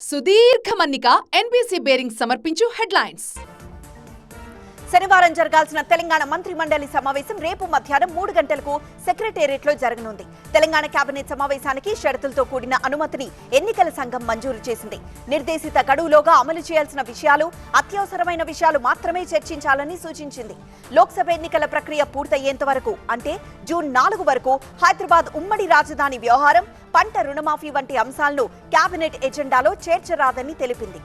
సుదీర్ఘ మన్నిక NBC bearing సమర్పించు హెడ్లైన్స్. శనివారం జరగాల్సిన తెలంగాణ మంత్రి మండలి సమావేశం రేపు మధ్యాహ్నం 3 గంటలకు సెక్రటేరియట్లో జరగనుంది. తెలంగాణ కేబినెట్ సమావేశానికి షరతులతో కూడిన అనుమతిని ఎన్నికల సంఘం మంజూరు చేసింది. నిర్దేశిత గడువులోగా అమలు చేయాల్సిన విషయాలు, అత్యవసరమైన విషయాలు మాత్రమే చర్చించాలని సూచించింది. లోక్సభ ఎన్నికల ప్రక్రియ పూర్తయ్యేంత వరకు అంటే జూన్ 4 వరకు హైదరాబాద్ ఉమ్మడి రాజధాని వ్యవహారం, పంట రుణమాఫీ వంటి అంశాలను కేబినెట్ ఎజెండాలో చేర్చరాదని తెలిపింది.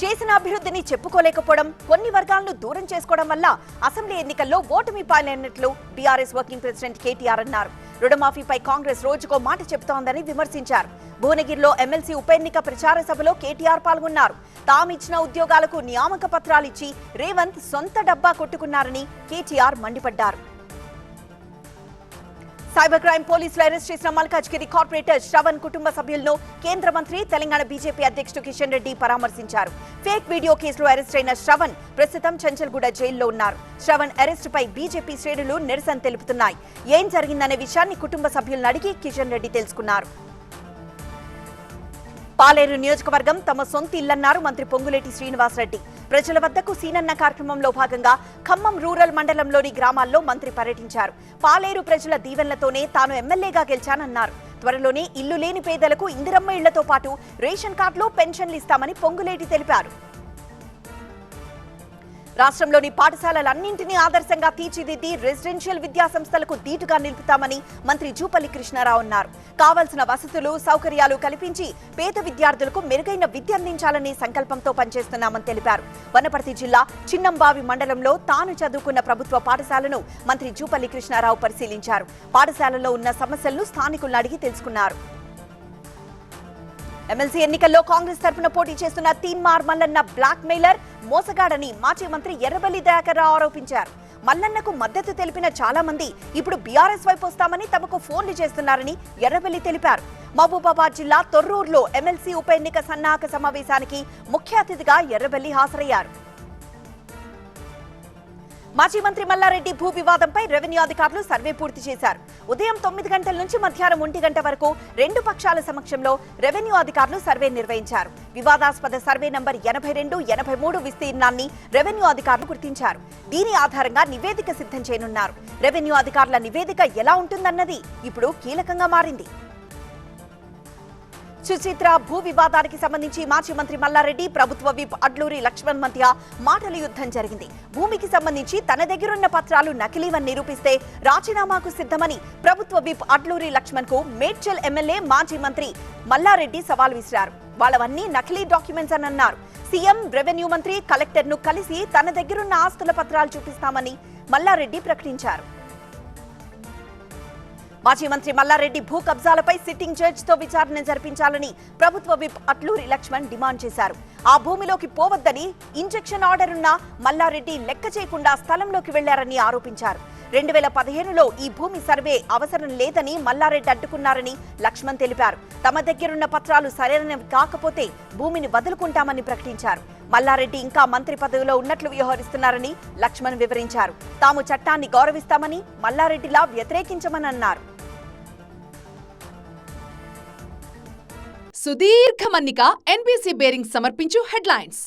చేసిన అభివృద్ధిని చెప్పుకోలేకపోవడం, కొన్ని వర్గాలను దూరం చేసుకోవడం వల్ల అసెంబ్లీ ఎన్నికల్లో ఓటమి పాలైనట్లు బీఆర్ఎస్ వర్కింగ్ ప్రెసిడెంట్ కేటీఆర్ అన్నారు. రుణమాఫీపై కాంగ్రెస్ రోజుకో మాట చెబుతోందని విమర్శించారు. భువనగిరిలో ఎమ్మెల్సీ ఉప ఎన్నిక ప్రచార సభలో కేటీఆర్ పాల్గొన్నారు. తామిచ్చిన ఉద్యోగాలకు నియామక పత్రాలిచ్చి రేవంత్ సొంత డబ్బా కొట్టుకున్నారని కేటీఆర్ మండిపడ్డారు. సైబర్ క్రైమ్ పోలీసులు అరెస్ట్ చేసిన మల్కాజ్గిరి కార్పొరేటర్ శ్రవణ్ కుటుంబ సభ్యులను కేంద్ర మంత్రి, తెలంగాణ బీజేపీ అధ్యక్షుడు కిషన్ రెడ్డి పరామర్శించారు. ఫేక్ వీడియో కేసులో అరెస్ట్ అయిన శ్రవణ్ ప్రస్తుతం చంచల్గూడ జైల్లో ఉన్నారు. శ్రవణ్ అరెస్టుపై బీజేపీ శ్రేణులు నిరసన తెలుపుతున్నాయి. ఏం జరిగిందనే విషయాన్ని కుటుంబ సభ్యులను అడిగి కిషన్ రెడ్డి తెలుసుకున్నారు. పాలేరు నియోజకవర్గం తమ సొంత ఇల్లన్నారు మంత్రి పొంగులేటి శ్రీనివాసరెడ్డి. ప్రజల వద్దకు సీనన్న కార్యక్రమంలో భాగంగా ఖమ్మం రూరల్ మండలంలోని గ్రామాల్లో మంత్రి పర్యటించారు. పాలేరు ప్రజల దీవెనలతోనే తాను ఎమ్మెల్యేగా గెలిచానన్నారు. త్వరలోనే ఇల్లు లేని పేదలకు ఇందిరమ్మ ఇళ్లతో పాటు రేషన్ కార్డులు, పెన్షన్లు ఇస్తామని పొంగులేటి తెలిపారు. రాష్ట్రంలోని పాఠశాలలన్నింటినీ ఆదర్శంగా తీర్చిదిద్ది రెసిడెన్షియల్ విద్యా సంస్థలకు దీటుగా నిలుపుతామని మంత్రి జూపల్లి కృష్ణారావు అన్నారు. కావాల్సిన వసతులు, సౌకర్యాలు కల్పించి పేద విద్యార్థులకు మెరుగైన విద్య అందించాలనే సంకల్పంతో పనిచేస్తున్నామని తెలిపారు. వనపర్తి జిల్లా చిన్నంబావి మండలంలో తాను చదువుకున్న ప్రభుత్వ పాఠశాలను మంత్రి జూపల్లి కృష్ణారావు పరిశీలించారు. పాఠశాలలో ఉన్న సమస్యలను స్థానికులను అడిగి తెలుసుకున్నారు. ఎమ్మెల్సీ ఎన్నికల్లో కాంగ్రెస్ తరఫున పోటీ చేస్తున్న తీన్మార్ మల్లన్న బ్లాక్ మెయిలర్, మోసగాడని మాజీ మంత్రి ఎర్రబెల్లి దయాకర్ రావు ఆరోపించారు. మల్లన్నకు మద్దతు తెలిపిన చాలా మంది ఇప్పుడు బీఆర్ఎస్ వైపు వస్తామని తమకు ఫోన్లు చేస్తున్నారని ఎర్రబెల్లి తెలిపారు. మహబూబాబాద్ జిల్లా తొర్రూరులో ఎమ్మెల్సీ ఉప ఎన్నిక సన్నాహక సమావేశానికి ముఖ్య అతిథిగా ఎర్రబెల్లి హాజరయ్యారు. మాజీ మంత్రి మల్లారెడ్డి భూ వివాదంపై రెవెన్యూ అధికారులు సర్వే పూర్తి చేశారు. ఉదయం 9 గంటల నుంచి మధ్యాహ్నం 1 గంట వరకు 2 పక్షాల సమక్షంలో రెవెన్యూ అధికారులు సర్వే నిర్వహించారు. వివాదాస్పద సర్వే నంబర్ 82, 83 విస్తీర్ణాన్ని రెవెన్యూ అధికారులు గుర్తించారు. దీని ఆధారంగా నివేదిక సిద్ధం చేయనున్నారు. రెవెన్యూ అధికారుల నివేదిక ఎలా ఉంటుందన్నది ఇప్పుడు కీలకంగా మారింది. సుచిత్ర భూ వివాదానికి సంబంధించి మాజీ మంత్రి మల్లారెడ్డి, ప్రభుత్వ విప్ అడ్లూరి లక్ష్మణ్ మధ్య మాటల యుద్ధం జరిగింది. భూమికి సంబంధించి తన దగ్గరున్న పత్రాలు నకిలీవని నిరూపిస్తే రాజీనామాకు సిద్ధమని ప్రభుత్వ విప్ అడ్లూరి లక్ష్మణ్ కు మేడ్చల్ ఎమ్మెల్యే, మాజీ మంత్రి మల్లారెడ్డి సవాల్ విసిరారు. వాళ్ళవన్నీ నకిలీ డాక్యుమెంట్స్ అని అన్నారు. సీఎం, రెవెన్యూ మంత్రి, కలెక్టర్ ను కలిసి తన దగ్గరున్న ఆస్తుల పత్రాలు చూపిస్తామని మల్లారెడ్డి ప్రకటించారు. మాజీ మంత్రి మల్లారెడ్డి భూ కబ్జాలపై సిట్టింగ్ జడ్జి తో విచారణ జరిపించాలని ప్రభుత్వ విప్ అట్లూరి లక్ష్మణ్ డిమాండ్ చేశారు. ఆ భూమిలోకి పోవద్దని ఇంజెక్షన్ ఆర్డర్ ఉన్న మల్లారెడ్డి లెక్క చేయకుండా స్థలంలోకి వెళ్లారని ఆరోపించారు. 2015లో ఈ భూమి సర్వే అవసరం లేదని మల్లారెడ్డి అడ్డుకున్నారని లక్ష్మణ్ తెలిపారు. తమ దగ్గరున్న పత్రాలు సరైనవి కాకపోతే భూమిని వదులుకుంటామని ప్రకటించారు. మల్లారెడ్డి ఇంకా మంత్రి పదవిలో ఉన్నట్లు వ్యవహరిస్తున్నారని లక్ష్మణ్ వివరించారు. తాము చట్టాన్ని గౌరవిస్తామని మల్లారెడ్డిలా వ్యతిరేకించమని అన్నారు. సుదీర్ఘ మన్నిక ఎన్బీసీ బేరింగ్ సమర్పించు హెడ్లైన్స్.